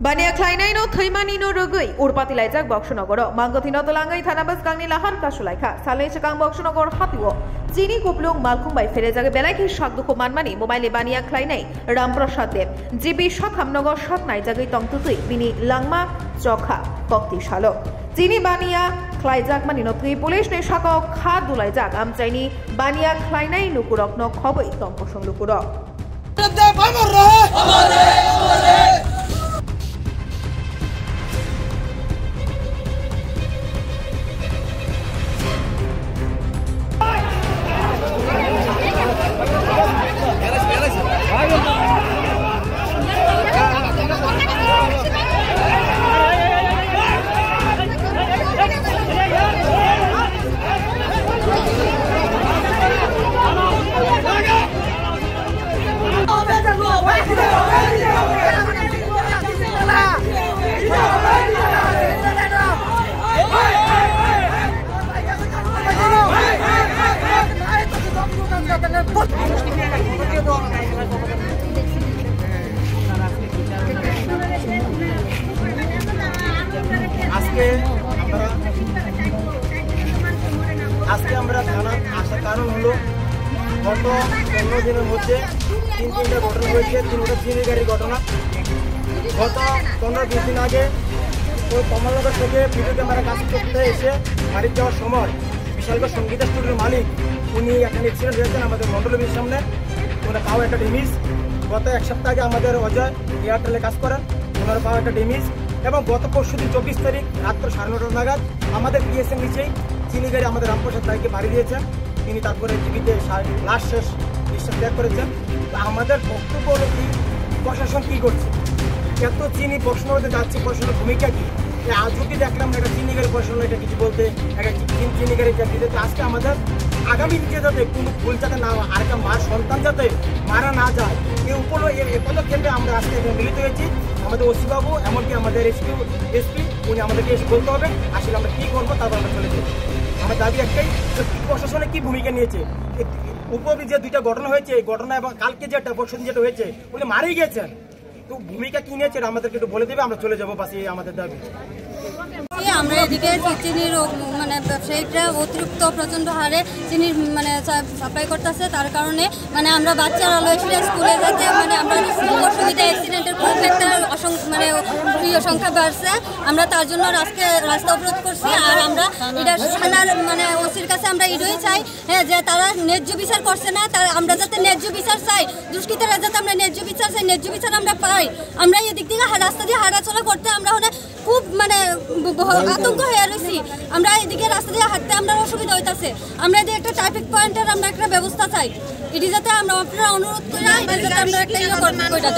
Bania Kleinaino, Thaimanino Rugui, Urpatilajak Boxonogoro, Mangotina Tolangai, Tanabas Gangi Lahan Kasulaika, Salechakang Boxonogor Hatiwo, Jini Kuplung, Malcolm by Ferezak Belaki, Shakduko Manmani, Mobile Bania Kleinai, Ramprasad Dev, GB Shakam Nogo Shak Naijagi Tong Tutui, Bini Langma, Jokha, Bokti Shalo. Jini Bania, Klaijak Manino, Police Neshako, Kadulajak, Amchaini, Bania Kleinai, Lukurok, no Kobo, Tomposhon Lukurok. আজকে আমরা থানা আসার কারণ হলো গত 15 দিনের মধ্যে তিনটা ঘটনা হয়েছে, তিনটা চিনি গাড়ির ঘটনা। গত 15-20 দিন আগে ওই কমলনগর থেকে ভিডিও ক্যামেরা কাজ করতে এসে বাড়ি যাওয়ার সময় বিশালগড় সঙ্গীতা স্টুডিওর মালিক উনি এখানে অ্যাক্সিডেন্ট হয়েছেন আমাদের মন্ডলবির সামনে, ওনার পাওয়া একটা ড্যামেজ। গত এক সপ্তাহ আগে আমাদের অজয় এয়ারটেলে কাজ করেন, ওনার পাওয়া একটা ড্যামেজ। এবং গত পরশুদিন 24 তারিখ রাত্র 9:30 নাগাদ আমাদের পিএসএম নিচেই চিনি গাড়ি আমাদের রামপ্রসাদ ভাইকে বাড়ি দিয়েছেন। তিনি তারপরে জীবিতে লাস্ট শেষ নিঃশ্বাস ত্যাগ করেছেন। আমাদের বক্তব্য হলো কি, প্রশাসন কী করছে? এত চিনি প্রশ্নের যাচ্ছে, প্রশাসনের ভূমিকা কী? আজ যদি দেখলাম একটা চিনি গাড়ি প্রশাসন এটা কিছু বলতে, একটা চিনি গাড়ি চাকরি দিতে। আজকে আমাদের আগামী দিনে যাতে কোনো ভুল যাতে না হয়, আর একটা মার সন্তান যাতে মারা না যায়, এই পদক্ষেপে আমরা আজকে মিলিত হয়েছি। আমাদের ওসি বাবু এমনকি আমাদের এসপি উনি আমাদেরকে এসে বলতে হবে আসলে আমরা কী করবো, তারপর আমরা চলে যাবো। আমার দাবি একটাই, প্রশাসনে কি ভূমিকা নিয়েছে। উপরে যে দুইটা ঘটনা হয়েছে, এই ঘটনা এবং কালকে যেটা পরশুদিন যেটা হয়েছে উনি মারেই গেছেন, তো ভূমিকা কি নিয়েছে আমাদেরকে একটু বলে দেবে, আমরা চলে যাবো। বাস এই আমাদের দাবি। আমরা এদিকে চিনির মানে ব্যবসায়িকরা অতিরিক্ত প্রচণ্ড হারে চিনির মানে সাপ্লাই করতেছে, তার কারণে মানে আমরা বাচ্চারা লয়েছিল স্কুলে যেতে মানে আমরা অসুবিধা অ্যাক্সিডেন্টের খুব একটা মানে প্রিয় সংখ্যা বাড়ছে। আমরা তার জন্য আজকে রাস্তা অবরোধ করছি। আর আমরা এটা থানার মানে ওসির কাছে আমরা এটাই চাই, হ্যাঁ, যে তারা ন্যায্য বিচার করছে না, তারা আমরা যাতে ন্যায্য বিচার চাই, দুষ্কৃতীরা যাতে আমরা ন্যায্য বিচার চাই, ন্যায্য বিচার আমরা পাই। আমরা এদিক থেকে রাস্তা দিয়ে হাঁটাচলা করতে আমরা খুব মানে আতঙ্ক হয়ে রয়েছি। আমরা এদিকে রাস্তা দিয়ে হাঁটতে আমরা অসুবিধা হইতেছে। আমরা এদিকে একটা ট্রাফিক পয়েন্টের আমরা একটা ব্যবস্থা চাই, এটি যাতে আমরা আপনারা অনুরোধ করি যাতে আমরা একটা